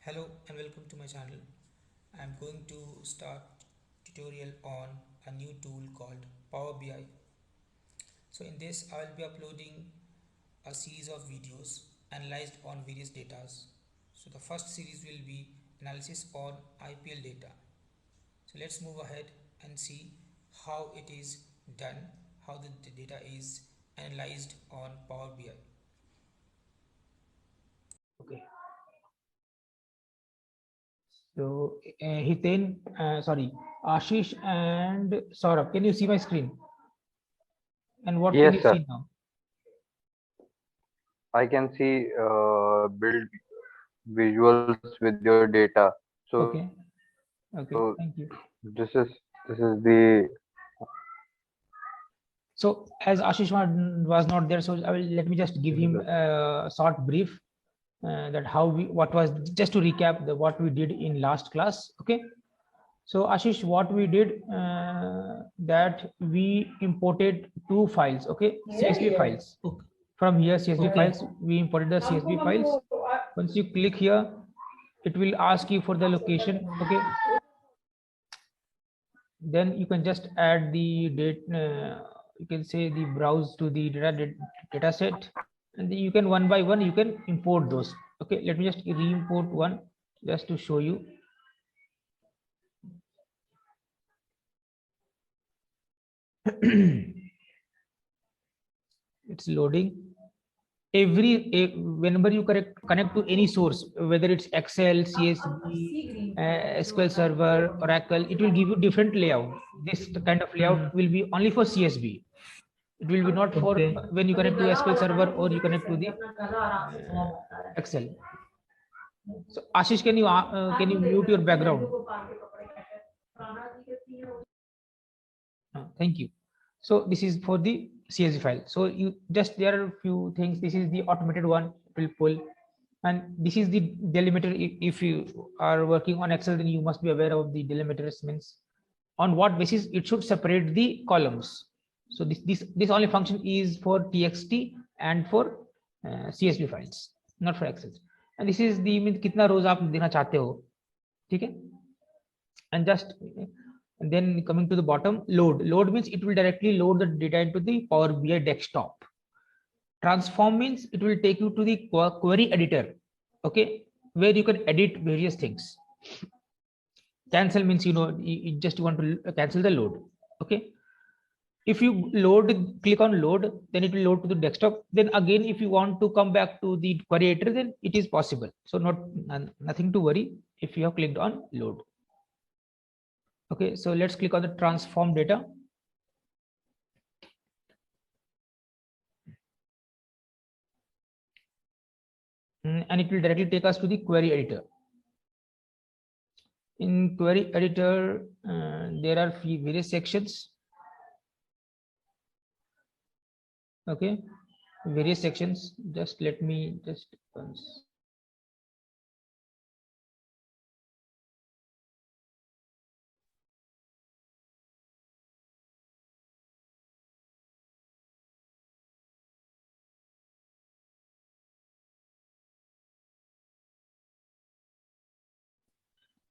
Hello and welcome to my channel. I am going to start tutorial on a new tool called Power BI. So in this I will be uploading a series of videos analyzed on various datas. So the first series will be analysis on IPL data. So let's move ahead and see how it is done, how the data is analyzed on Power BI. Okay. So, Hiten, sorry, Ashish and Saurabh, can you see my screen? And what can Yes, you sir. see now? I can see build visuals with your data. So Okay, okay, thank you. this is this is the So, as Ashish was not there, so I will let me just give him a short brief that how we what was just to recap the what we did in last class. Okay. So Ashish, what we did that we imported two files, okay, CSV files. Okay. From here, CSV Okay. files, we imported the CSV files. Once you click here, it will ask you for the location, okay. Then you can just add the date, you can say the browse to the data set, and then you can one by one, you can import those. Okay, let me just re-import one just to show you. It's loading. Whenever you connect to any source, whether it's Excel, CSV, SQL Server, Oracle, it will give you different layout. This kind of layout will be only for CSV. It will be not for Okay. when you connect to SQL Server or you connect to the Excel. So Ashish, can you mute your background? Thank you. So this is for the CSV file. So you just there are a few things. This is the automated one. It will pull, and this is the delimiter. If you are working on Excel, then you must be aware of the delimiters. Means on what basis it should separate the columns. So this only function is for TXT and for CSV files, not for Excel. And this is the means कितना rows आप देना चाहते हो, ठीक है? And just and then coming to the bottom, load means it will directly load the data into the Power BI desktop. Transform means it will take you to the query editor, okay, where you can edit various things. Cancel means you just want to cancel the load. Okay, if you click on load, then it will load to the desktop. Then again, if you want to come back to the query editor, then it is possible. So nothing to worry if you have clicked on load. Okay, so let's click on the transform data. And it will directly take us to the query editor. In query editor, there are various sections. Okay, various sections. Just let me just once.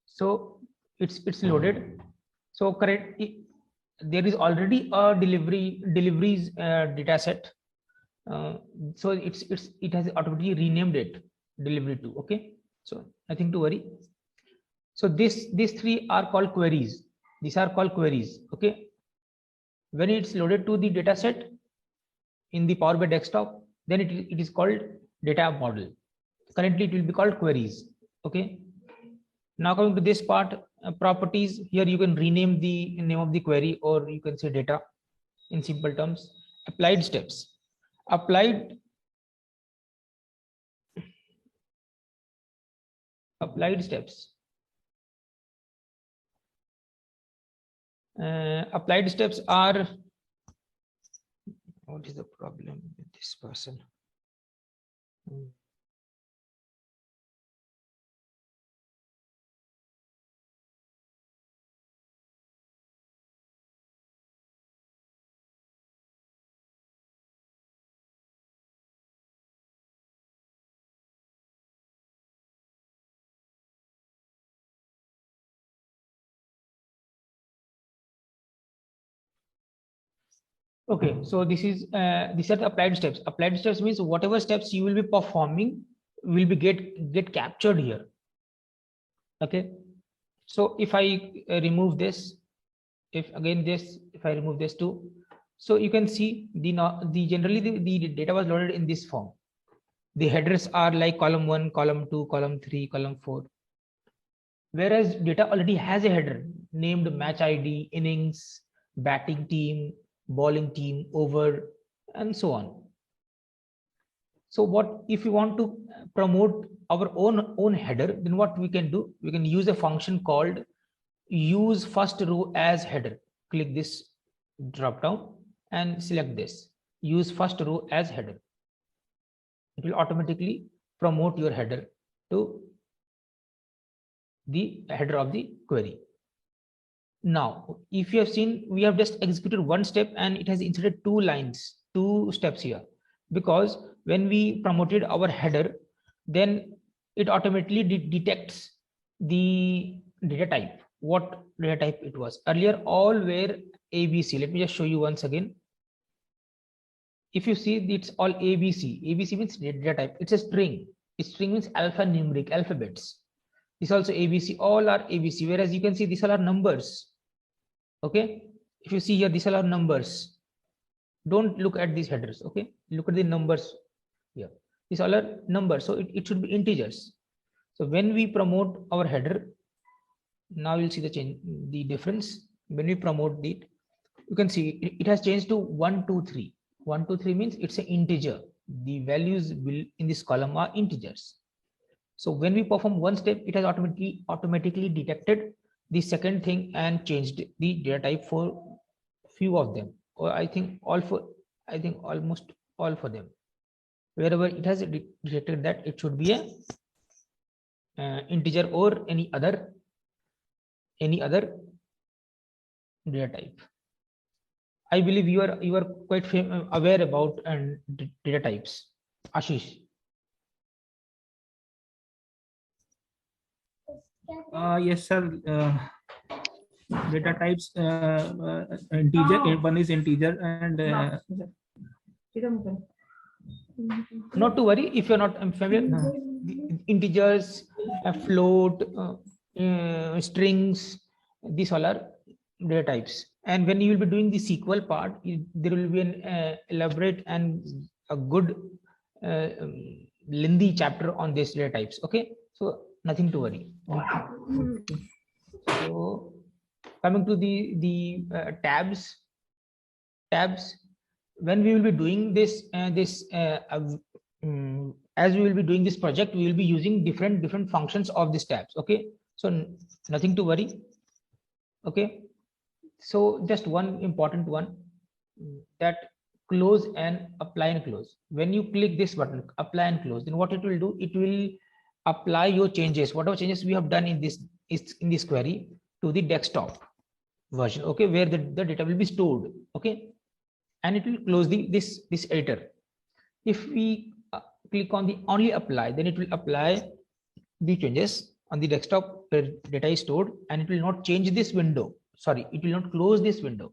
So it's loaded. So correct. There is already a deliveries data set. So it has automatically renamed it delivery to. Okay, so nothing to worry. So these three are called queries. These are called queries. Okay, when it's loaded to the data set in the Power BI desktop, then it is called data model. Currently it will be called queries. Okay, now coming to this part, properties. Here you can rename the name of the query, or you can say data in simple terms. Applied steps. Applied steps. Applied steps are, what is the problem with this person? Okay, so this is these are the applied steps. Applied steps means whatever steps you will be performing will be get captured here. Okay, so if I remove this, if again this, if I remove this too, so you can see the generally the data was loaded in this form. The headers are like column 1, column 2, column 3, column 4. Whereas data already has a header named match ID, innings, batting team, bowling team, over, and so on. So what if we want to promote our own header, then what we can do? We can use a function called use first row as header. Click this drop down and select this. Use first row as header. It will automatically promote your header to the header of the query. Now, if you have seen, we have just executed one step and it has inserted two lines, two steps here, because when we promoted our header, then it automatically detects the data type, what data type it was. Earlier, all were ABC. Let me just show you once again. If you see, it's all ABC. ABC means data type. It's a string. A string means alphanumeric, alphabets. This also ABC, all are ABC, whereas you can see these all are numbers. Okay, if you see here, these all are numbers. Don't look at these headers. Okay, look at the numbers here. These all are numbers, so it should be integers. So when we promote our header, now you'll see the change, the difference. When we promote it, you can see it has changed to 1, 2, 3. 1, 2, 3 means it's an integer. The values will in this column are integers. So when we perform one step, it has automatically detected the second thing and changed the data type for few of them, or I think almost all for them. Wherever it has detected that it should be a integer or any other data type. I believe you are quite aware about data types. Ashish. Yes, sir. Data types, integer. One is integer and. Not to worry if you're not familiar. Integers, float, strings. These all are data types. And when you will be doing the SQL part, there will be an elaborate and a good lengthy chapter on these data types. Okay, so nothing to worry. So coming to the tabs, when we will be doing this as we will be doing this project, we will be using different functions of these tabs. Okay, so nothing to worry. Okay, so just one important one, that close and apply and close. When you click this button, apply and close, then what it will do, it will apply your changes, whatever changes we have done in this query, to the desktop version. Okay, where the data will be stored. Okay, and it will close this editor. If we click on the only apply, then it will apply the changes on the desktop where data is stored, and it will not change this window. Sorry, it will not close this window.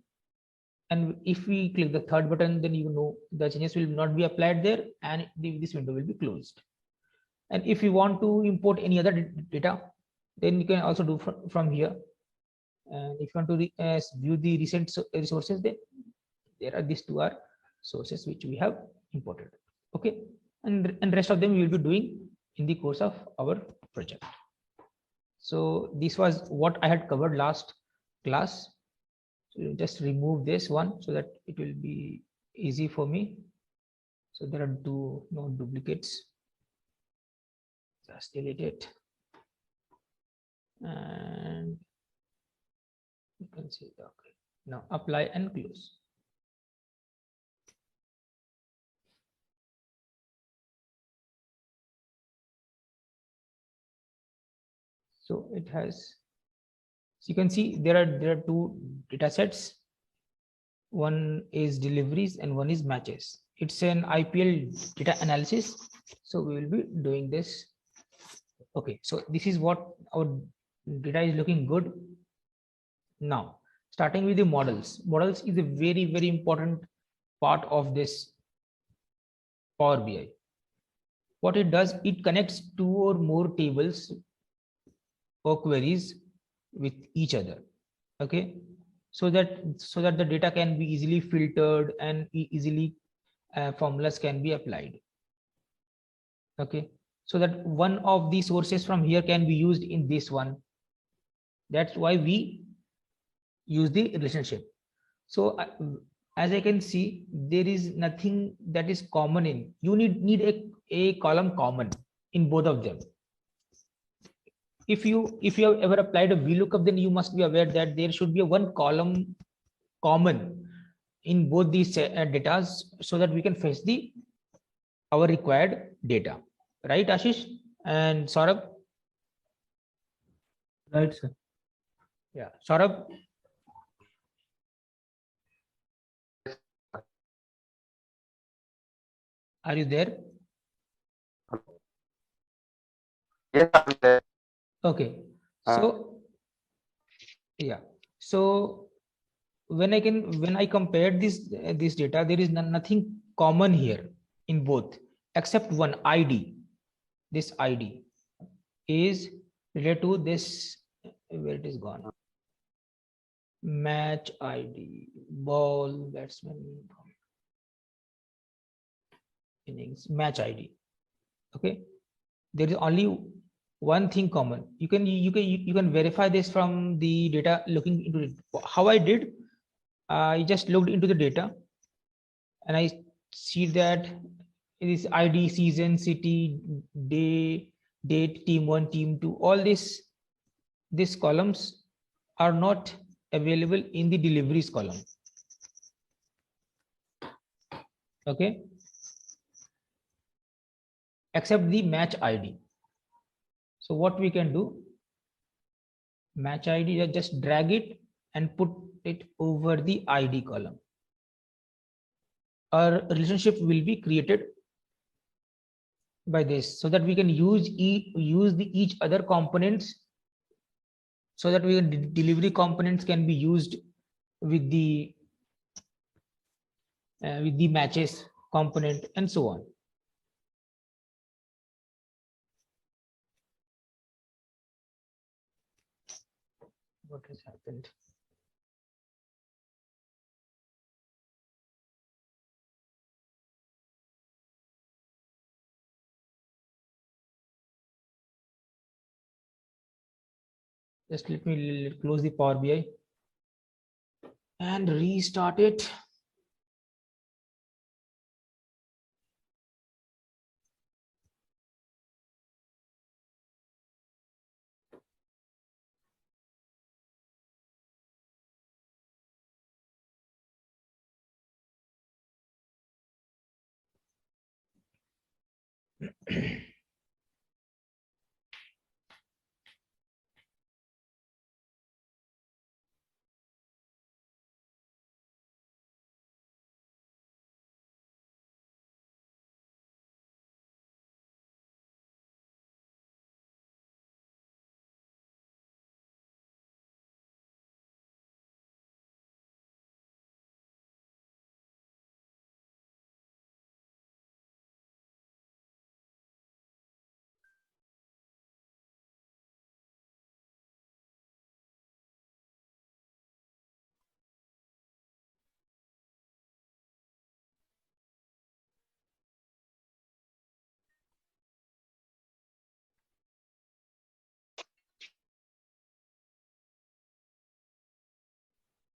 And if we click the third button, then you know the changes will not be applied there, and this window will be closed. And if you want to import any other data, then you can also do from here. And if you want to view the recent resources, then there are these two are sources which we have imported. Okay, and rest of them we will be doing in the course of our project. So this was what I had covered last class. So you just remove this one so that it will be easy for me. So there are no duplicates. Just delete it, and you can see. Okay, now apply and close. So it has, so you can see there are two data sets. One is deliveries and one is matches. It's an IPL data analysis. So we will be doing this. Okay, so this is what our data is looking good. Now, starting with the models. Models is a very important part of this Power BI. What it does, it connects two or more tables or queries with each other. Okay, so that the data can be easily filtered and easily formulas can be applied. Okay, so that one of the sources from here can be used in this one. That's why we use the relationship. So as I can see, there is nothing that is common in. You need a column common in both of them. If you have ever applied a VLOOKUP, then you must be aware that there should be a one column common in both these data, so that we can fetch our required data. Right, Ashish and Saurabh? Right, sir. Yeah, Saurabh. Are you there? Yes, I'm there. Okay. So yeah. So when I compared this data, there is nothing common here in both except one ID. This ID is related to this, where it is gone. Match ID, ball, batsman, innings, match ID. Okay, there is only one thing common. You can verify this from the data looking into it. How I did, I just looked into the data and I see that it is ID, season, city, day, date, team 1, team 2, all these columns are not available in the deliveries column. Okay, except the match ID. So what we can do, match ID, just drag it and put it over the ID column. Our relationship will be created by this, so that we can use each other components, so that delivery components can be used with the matches component and so on. What has happened? Just let me close the Power BI and restart it.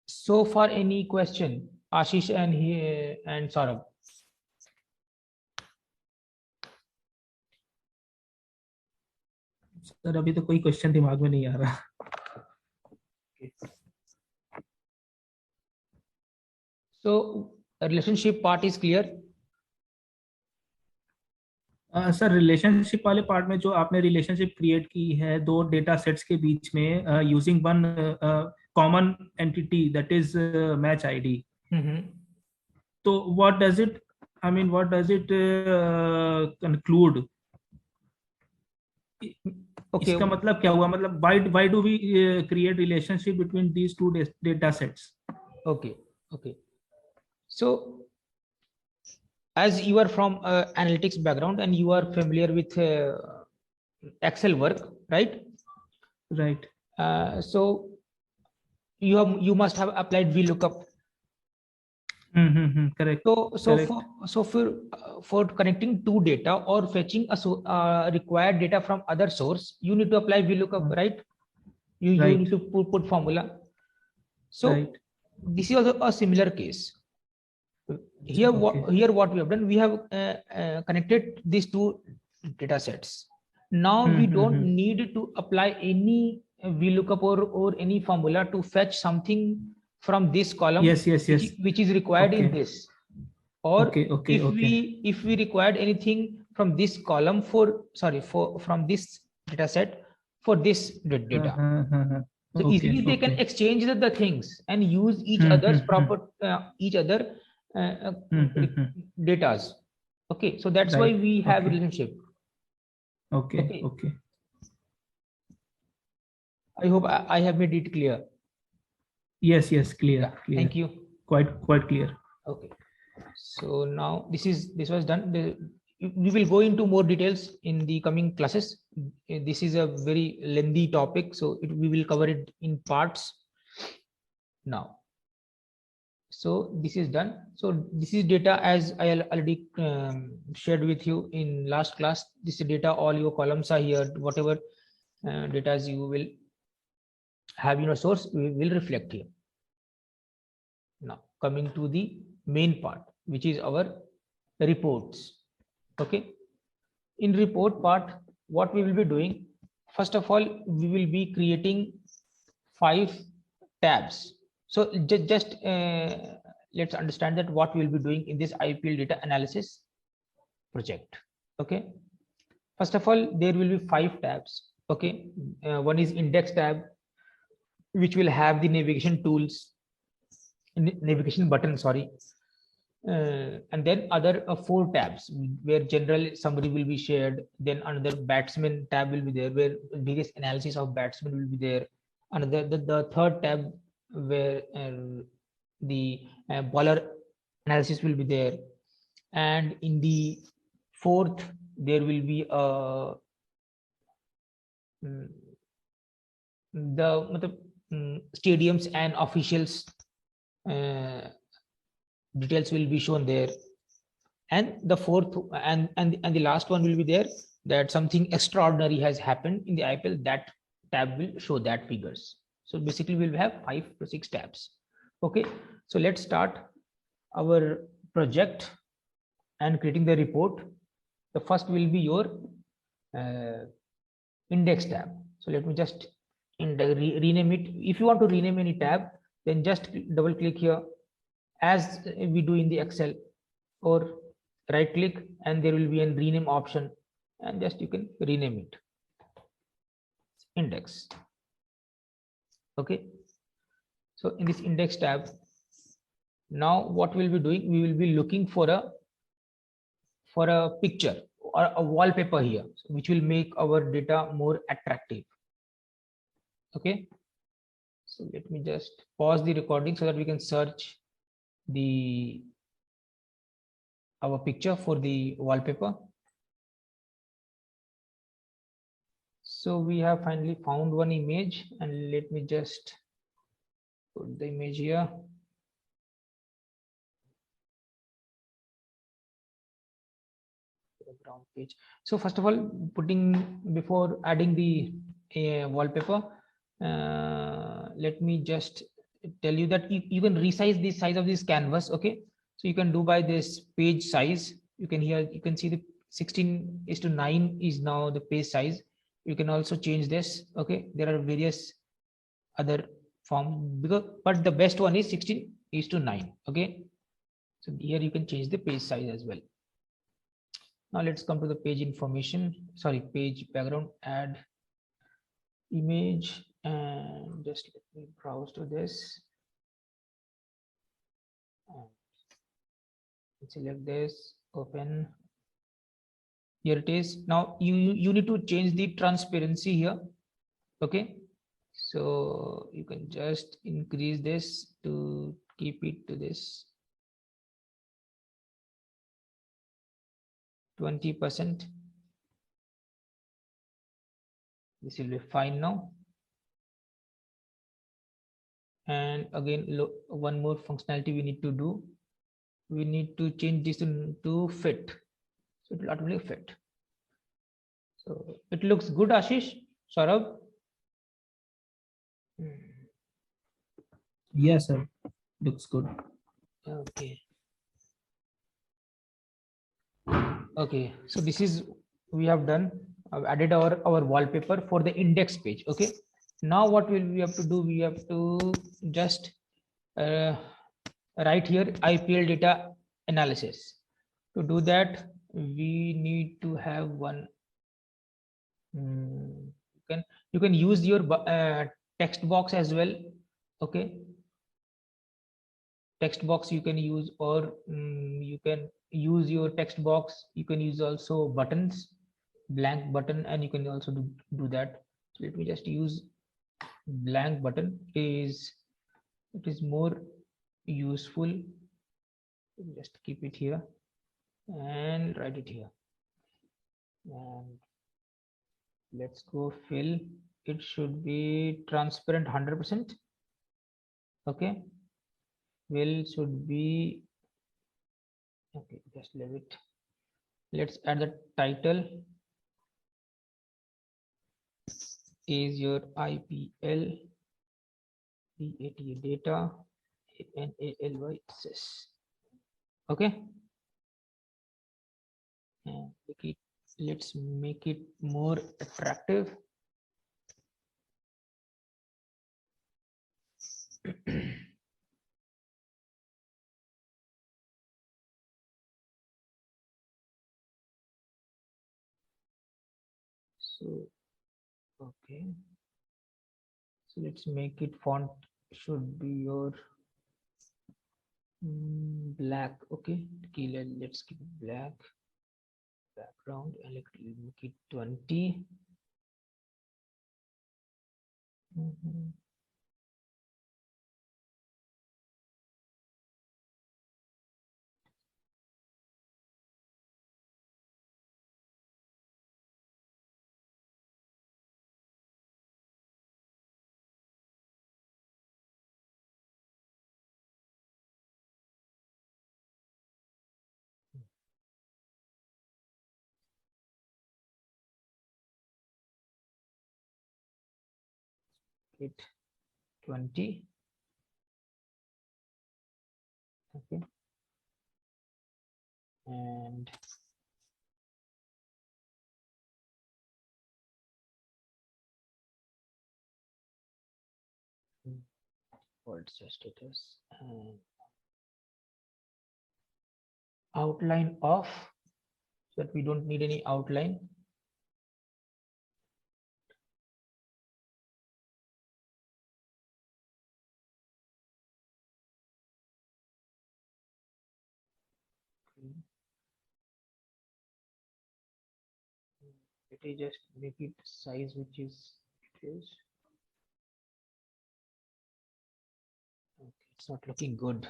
So far, any question, Ashish and Saurabh? Sir अभी तो कोई question दिमाग में नहीं आ रहा. So relationship part is clear. Sir relationship वाले part में जो आपने रिलेशनशिप क्रिएट की है दो डेटा सेट्स के बीच में using one common entity that is match ID. तो what does it what does it conclude? Okay. इसका मतलब क्या हुआ? मतलब why do we create relationship between these two data sets? Okay. So as you are from analytics background and you are familiar with Excel work, right? Right. So you must have applied VLOOKUP. Correct. So Correct. for connecting two data or fetching a required data from other source, you need to apply VLOOKUP, right? You Right. need to put formula. So Right. this is also a similar case. Here Okay. what we have done, we have connected these two data sets. Now we don't need to apply any VLOOKUP or any formula to fetch something from this column, Yes. which is required in Okay. this. Or Okay. if we required anything from this column from this data set for this data. So easily they can Okay. exchange the things and use each other's each other datas. Okay, so that's why Right. we have Okay. relationship. Okay. Okay, I hope I have made it clear. Yes. Clear. Yeah, Clear. thank you. Quite clear. Okay, so now this was done. We will go into more details in the coming classes. This is a very lengthy topic, so we will cover it in parts now. So this is done. So this is data as I already shared with you in last class. This is data, all your columns are here. Whatever data you will have in your source will reflect here. Now coming to the main part, which is our reports. Okay, in report part, what we will be doing, first of all, we will be creating 5 tabs. So just let's understand that what we will be doing in this IPL data analysis project. Okay, first of all, there will be 5 tabs. Okay, one is index tab, which will have the navigation tools, navigation button, sorry. And then other 4 tabs where general summary will be shared. Then another batsman tab will be there where various analysis of batsman will be there. Another the third tab where the bowler analysis will be there. And in the fourth there will be the stadiums and officials details will be shown there. And the fourth and the last one will be there, that something extraordinary has happened in the IPL, that tab will show that figures. So basically we'll have 5 to 6 tabs. Okay, so let's start our project and creating the report. The first will be your index tab. So let me just rename it. If you want to rename any tab, then just double click here as we do in the Excel, or right click and there will be a rename option, and just you can rename it index. Okay, so in this index tab, now what we'll be doing, we will be looking for a picture or a wallpaper here, which will make our data more attractive. Okay, so let me just pause the recording so that we can search our picture for the wallpaper. So we have finally found one image, and let me just put the image here. Background page. So first of all, before adding the wallpaper, let me just tell you that you can resize the size of this canvas. Okay, so you can do by this page size. You can see the 16:9 is now the page size. You can also change this. Okay, there are various other form, but the best one is 16:9. Okay, so here you can change the page size as well. Now let's come to the page information, sorry, page background, add image, and just let me browse to this and select this, open. Here it is. Now you need to change the transparency here. Okay, so you can just increase this to keep it to this. 20%. This will be fine now. And again, one more functionality we need to do. We need to change this to fit. So it will automatically fit. So it looks good, Ashish, Saurabh. Yes, sir. Looks good. Okay. Okay, so this is we have done. I've added our wallpaper for the index page. Okay. Now what will we have to do? We have to just write here IPL data analysis. To do that, we need to have one. You can use your text box as well. Okay, text box you can use, or you can use your text box. You can use also buttons, blank button, and you can also do that. So let me just use blank button. It is more useful. Just keep it here and write it here. And let's go fill. It should be transparent 100%. Okay, fill should be okay. Just leave it. Let's add the title is your IPL data analysis. Okay, and let's make it more attractive. So okay, so let's make it font should be your black. Okay, let's keep it black background, and let's make it 20. It 20. Okay, and what's the status and outline off, so that we don't need any outline. It is just make it size which is it is. Okay, it's not looking good.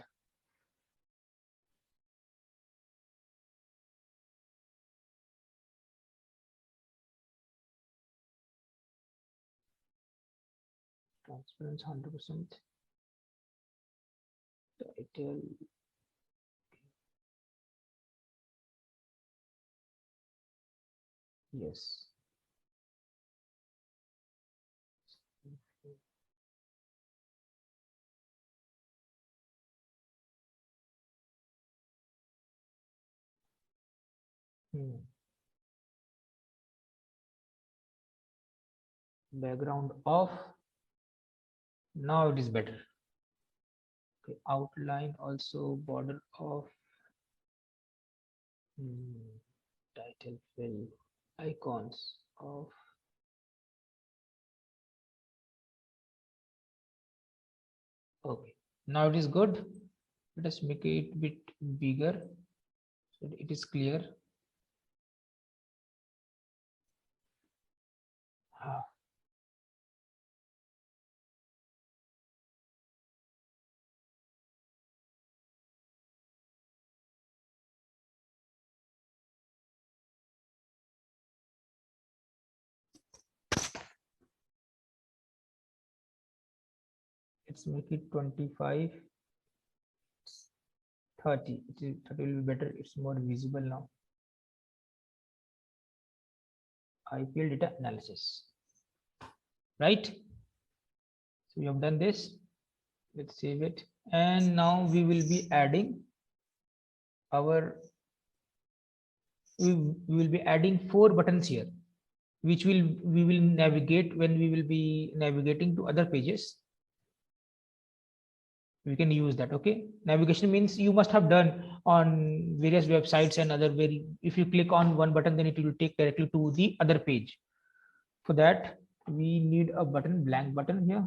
Transparency 100%. Title. Yes. Background off. Now it is better. Okay, outline also border off. Title fill icons off. Okay, now it is good. Let us make it a bit bigger so it is clear. let's make it 25, 30. That will be better. It's more visible now. IPL data analysis, right? So we have done this. Let's save it. And now we will be adding we will be adding 4 buttons here, which we will navigate when we will be navigating to other pages. We can use that. Okay, navigation means you must have done on various websites and other if you click on one button, then it will take directly to the other page. For that we need a button, blank button here.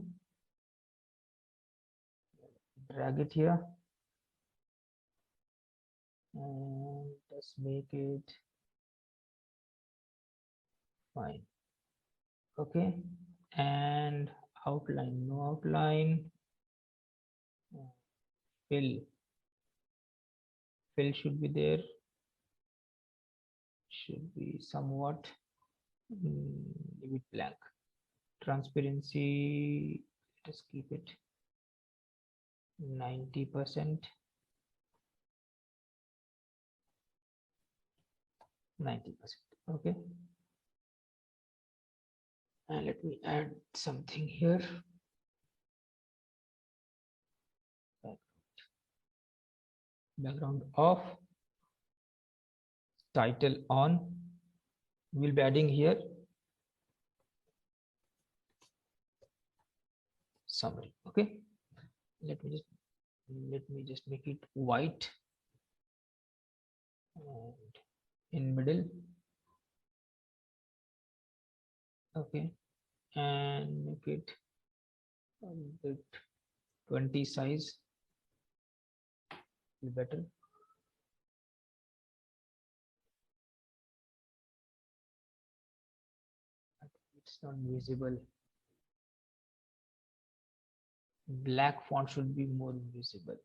Drag it here and let's make it fine. Okay, and outline, no outline. Fill should be there, should be somewhat, leave it blank. Transparency, just keep it 90%. 90%. Okay, and let me add something here. Background off, title on. We'll be adding here summary. Okay, let me just make it white and in middle. Okay, and make it a bit 20 size, be better. It's not visible. Black font should be more visible.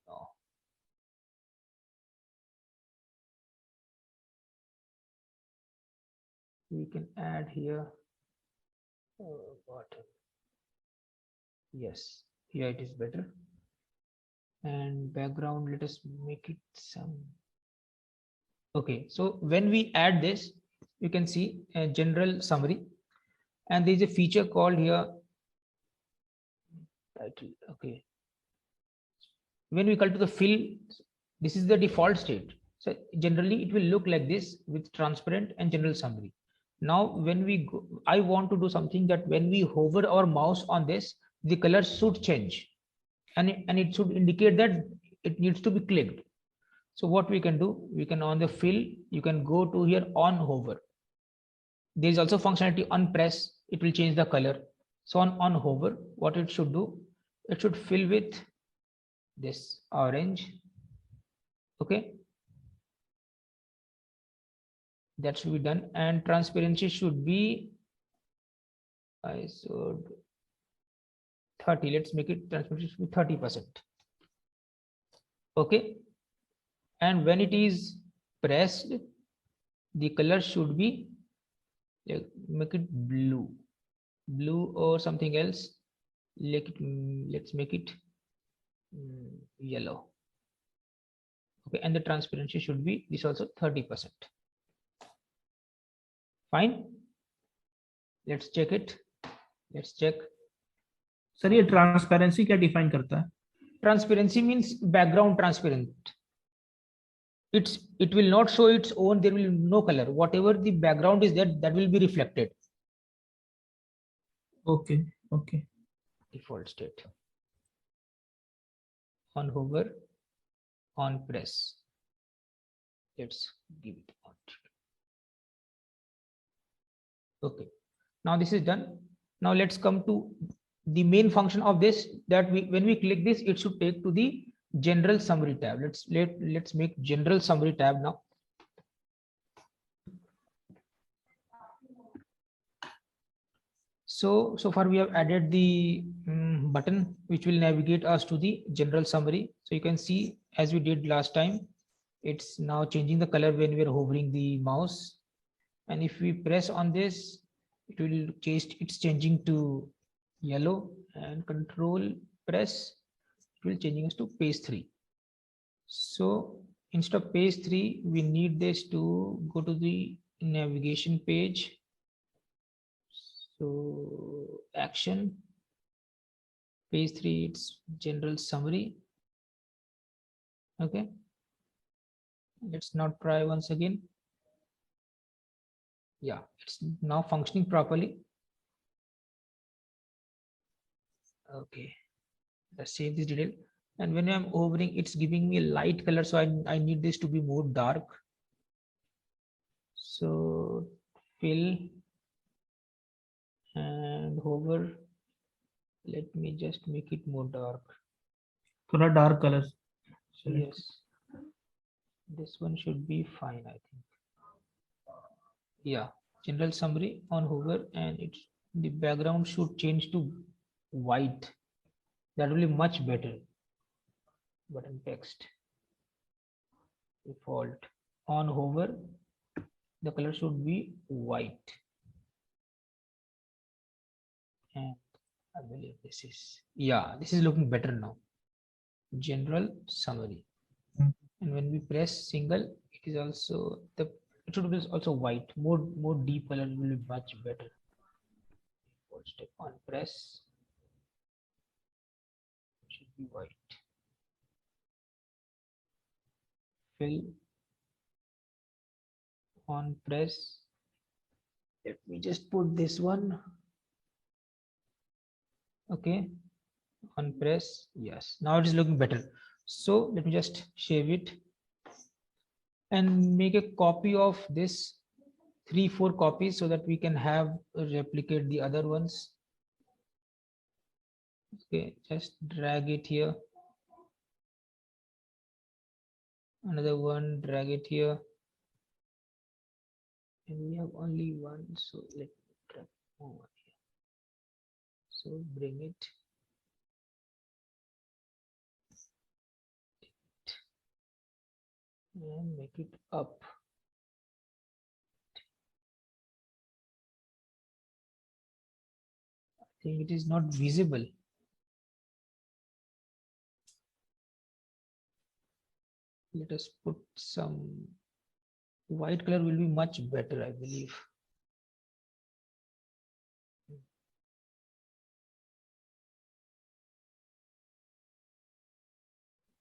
No. We can add here bottom. Yes, here it is better. And background, let us make it some. Okay, so when we add this, you can see a general summary, and there is a feature called here title. Okay, when we come to the fill, this is the default state. So generally it will look like this with transparent and general summary. Now when we go, I want to do something that when we hover our mouse on this, the color should change, and it should indicate that it needs to be clicked. So what we can do, we can on the fill, you can go to here on hover. There is also functionality on press, it will change the color. So on hover, what it should do, it should fill with this orange. Okay, that should be done, and transparency should be, I should 30. Let's make it transparency should be 30%. Okay, and when it is pressed, the color should be, make it blue or something else. Let's make it yellow. Okay, and the transparency should be this also 30%. Fine, let's check it. Let's check. Sir ये transparency क्या define करता है? Transparency means background transparent. It will not show its own, there will be no color. Whatever the background is that will be reflected. Okay, okay. Default state. On hover, on press. Let's give it on. Okay, now this is done. Now let's come to the main function of this, that when we click this, it should take to the general summary tab. Let's make general summary tab now. So far we have added the button which will navigate us to the general summary. So you can see, as we did last time, it's now changing the color when we are hovering the mouse, and if we press on this, it will change, it's changing to yellow, and control press, it will changing us to page 3. So instead of page 3, we need this to go to the navigation page. So action, page 3, it's general summary. Okay, let's now try once again. Yeah, it's now functioning properly. Okay, let's save this detail. And when I'm hovering, it's giving me a light color, so I need this to be more dark. So fill and hover. Let me just make it more dark. थोड़ा dark colors. Yes, this one should be fine, I think. Yeah, general summary on hover, and it's the background should change to white. That will be much better. Button text default on hover, the color should be white, and I believe this is, yeah, this is looking better now. General summary. And when we press single, it is also the, it should be also white. More deep color will be much better. Step on press, it should be white. Fill on press. Let me just put this one. Okay, on press. Yes, now it is looking better. So let me just save it and make a copy of this, 3-4 copies, so that we can have replicate the other ones. Okay, just drag it here. Another one, drag it here. And we have only one, so let me drag over here. So bring it. And make it up. I think it is not visible. Let us put some white color, will be much better, I believe.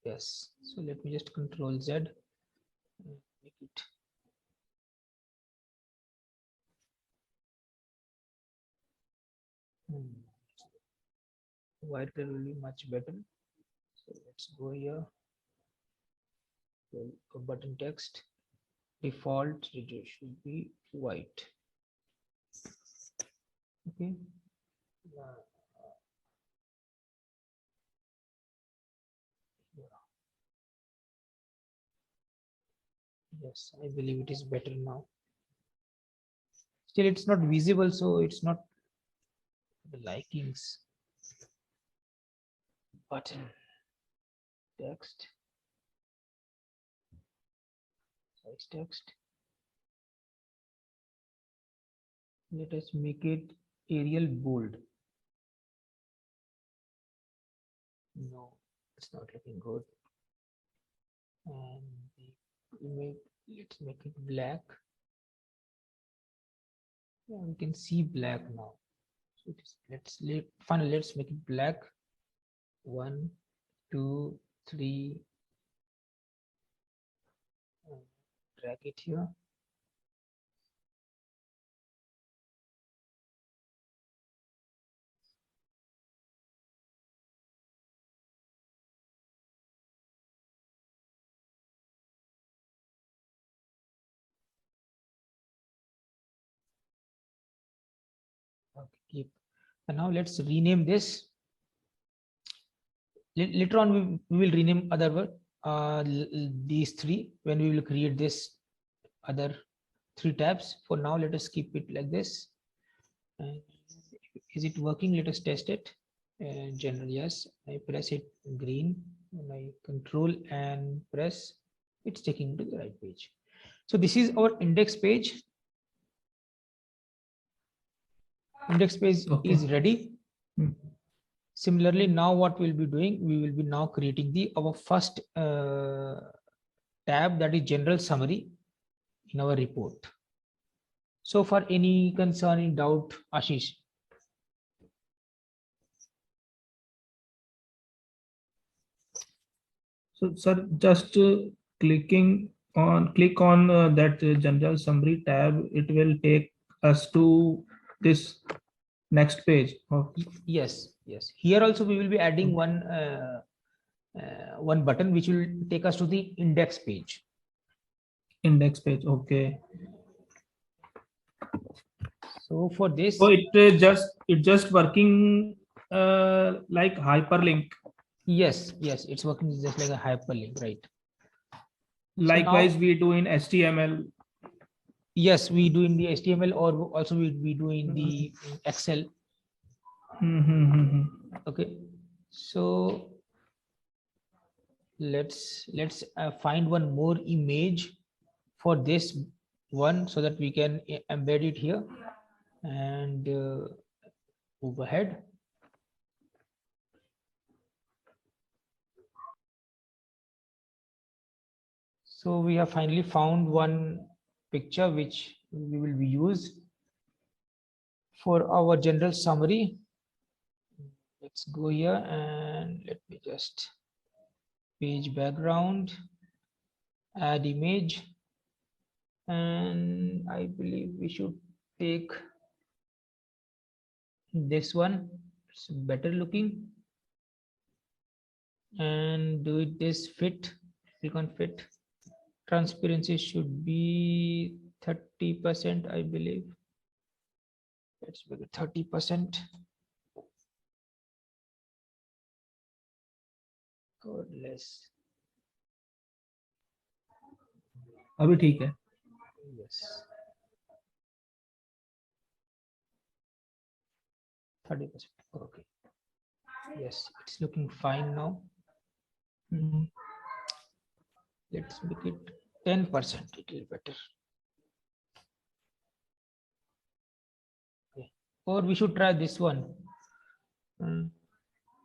Yes, so let me just Control Z and make it. White color will be much better. So let's go here. So button text default should be white. Okay. Yes, I believe it is better now. Still, it's not visible, so it's not the likings. Button text, size text. Let us make it Arial bold. No, it's not looking good. And the image, let's make it black. Yeah, we can see black now. So it is, finally let's make it black. 1, 2, 3. Drag it here. Okay, keep. And now let's rename this. Later on, we will rename other word, these 3 when we will create this other 3 tabs. For now, let us keep it like this. And is it working? Let us test it. General, yes. I press it green. When I control and press, it's taking to the right page. So this is our index page. Index page is ready. Hmm. Similarly, now what we'll be doing, we will be now creating our first tab, that is general summary in our report. So for any concern, any doubt, Ashish? So, sir, just click on that general summary tab. It will take us to this next page of Yes, yes. Here also we will be adding one button which will take us to the index page. index page. Okay. So for this, So it just working like hyperlink. yes, yes, it's working just like a hyperlink, right? Likewise, now, we do in HTML. yes, we do in the HTML, or also we do in the Excel. Okay, so let's find one more image for this one so that we can embed it here and move ahead. So we have finally found one picture which we will be used for our general summary. Let's go here and let me just page background, add image, and I believe we should take this one. It's better looking, and do it this fit. Click on fit. Transparency should be 30%, I believe. Let's make it 30%. or less. अभी ठीक है. Yes. 30%. Okay. Yes, it's looking fine now. Let's make it 10%. It will better. Okay. Or we should try this one.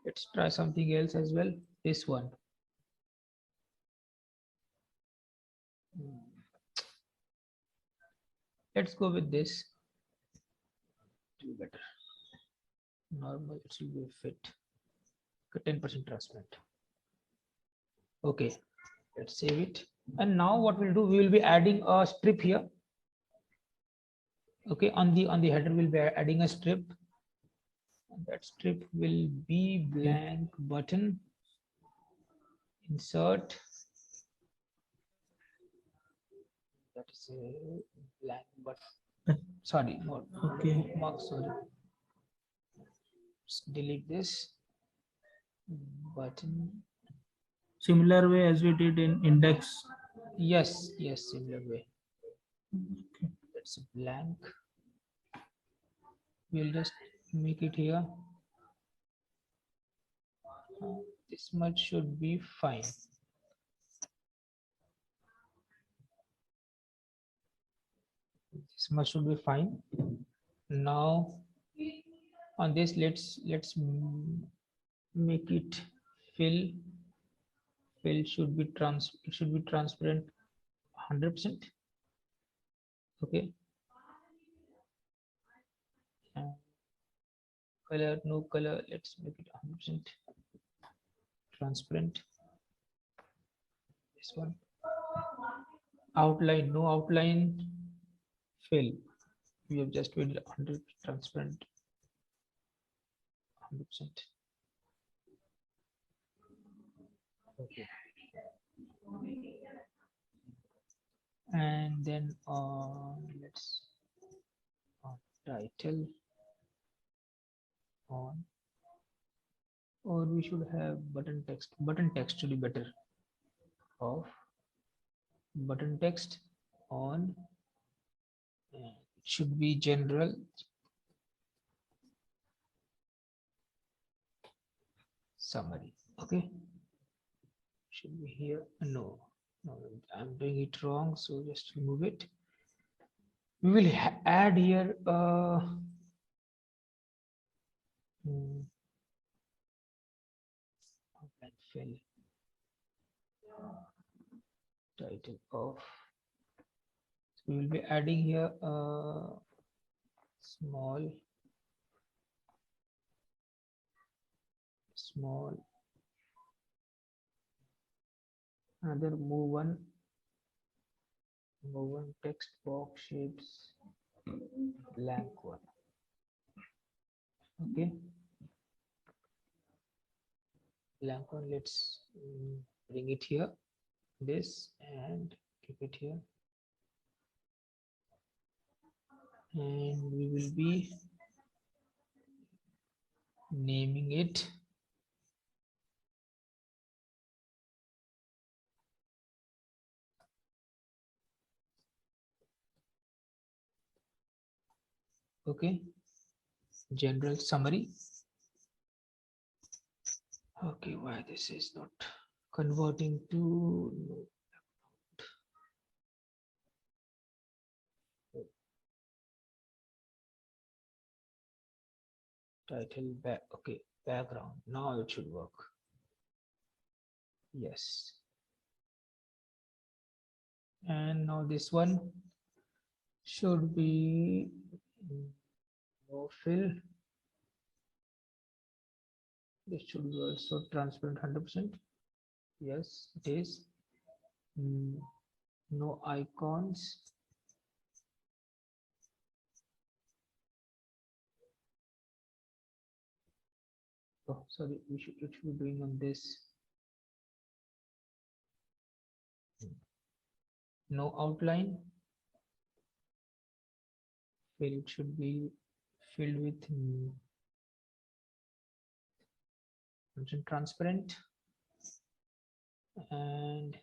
Let's try something else as well. This one. Let's go with this. It will be better. Normal, it will be fit. 10% transparent. Okay, let's save it. And now what we'll do, we will be adding a strip here. Okay, on the header we'll be adding a strip. And that strip will be blank button. Insert. That is a blank button. Sorry, not Okay. bookmark. Sorry. Just delete this button. Similar way as we did in index. Yes, yes, similar way. Okay. That's blank. We'll just make it here. This much should be fine. This much should be fine. Now on this, let's make it fill. Fill should be transparent 100%. Okay. And color, no color. Let's make it 100% transparent. This one. Outline, no outline. Fill. We have just made it 100% transparent. 100%. Okay. And then let's title on, or we should have button text. Button text should be better. Off. Button text on. It should be general. Summary. Okay. Should be here. No, I'm doing it wrong. So just remove it. We will add here Outline fill. Title of. So we will be adding here small another move one text box shapes blank one. Okay, blank one. Let's bring it here, this, and keep it here, and we will be naming it okay, general summary. Okay, why this is not converting to title back. Okay, background. Now it should work. Yes. And now this one should be no fill. This should be also transparent 100%. Yes, it is. No icons. Oh, sorry, it should be doing on this. No outline. Fill, it should be filled with transparent, and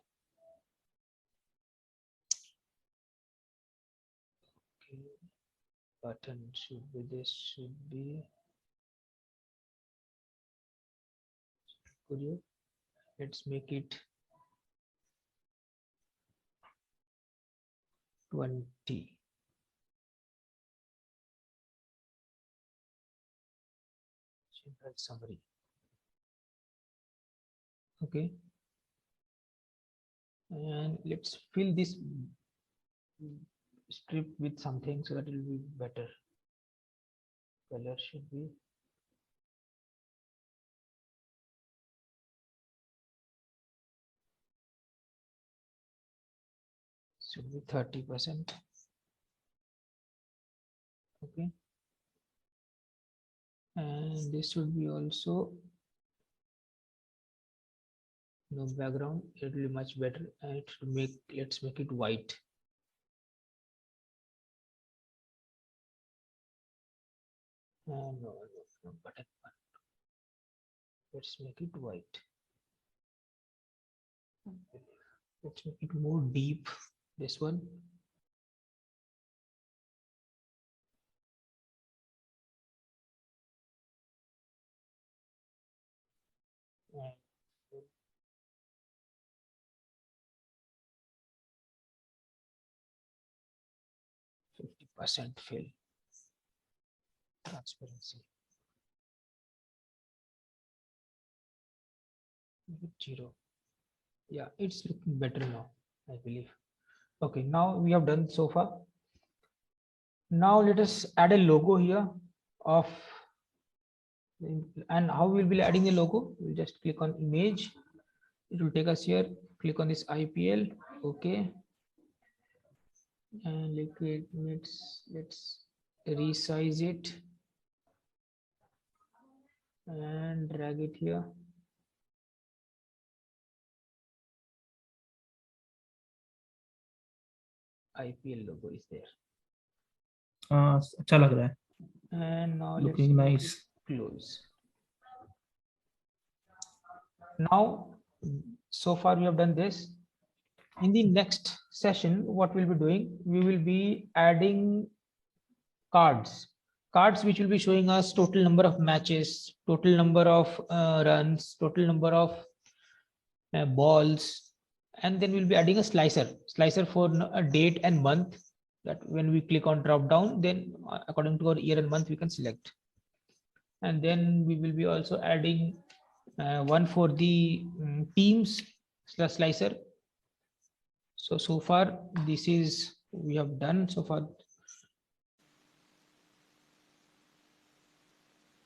okay, button should be this, should be Studio. Let's make it 20. General summary. Okay, and let's fill this strip with something so that it will be better. Color should be should be 30%. Okay, and this should be also no background. It will be much better, and it should make, let's make it white. No button. Let's make it white. Let's make it more deep. This one. And 50% fill. Transparency. 0. Yeah, it's looking better now, I believe. Okay, now we have done so far. Now let us add a logo here of, and how we'll be adding the logo. We'll just click on image. It will take us here. Click on this IPL. Okay. And let's resize it and drag it here. IPL logo is there. अच्छा लग रहा है. And now Looking nice. Close. Now, so far we have done this. In the next session, what we'll be doing, we will be adding cards which will be showing us total number of matches, total number of runs, total number of balls, and then we'll be adding a slicer for a date and month, that when we click on drop down, then according to our year and month we can select. and then we will be also adding one for the teams slicer. So far this is we have done so far.